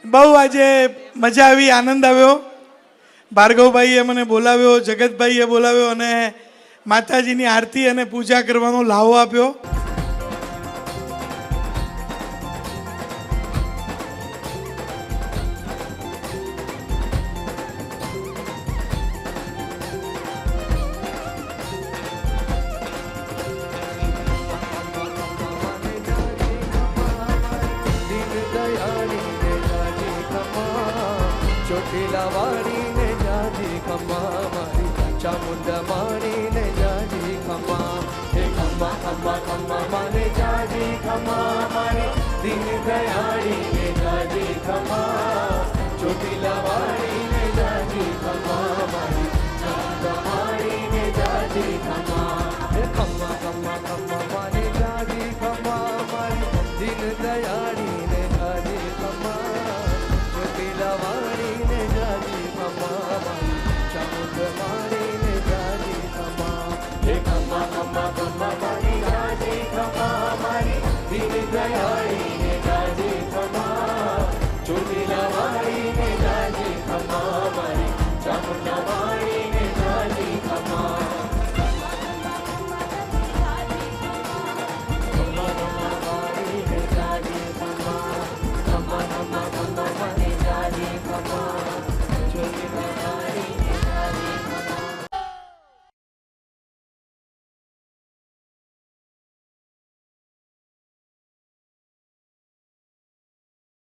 બહુ આજે મજા આવી, આનંદ આવ્યો. ભાર્ગવભાઈએ મને બોલાવ્યો, જગતભાઈએ બોલાવ્યો અને માતાજીની આરતી અને પૂજા કરવાનો લાહો આપ્યો. ચોટીલા વાળીને જાજી ખમ્મા મારી ચામુંડા મારીને જાજી ખમ્મા હે ખમ્મા ખમ્મા ખમ્મા માને જાજી ખમ્મા મારી દિન દયાળીને જાજી ખમ્મા ચોટીલા વાળીને જાજી ખમ્મા મારી ચામુંડા મારીને જાજી ખમ્મા હે ખમ્મા ખમ્મા ખમ્મા માને જાજી ખમ્મા મારી દિન દયાળીને જાજી ખમ્મા ચોટીલા વાળીને જાજી ખમ્મા મારી ચામુંડ મારીને જાજી ખમ્મા હે ખમ્મા ખમ્મા ખમ્મા મારી જાજી ખમ્મા મારી દિન દયા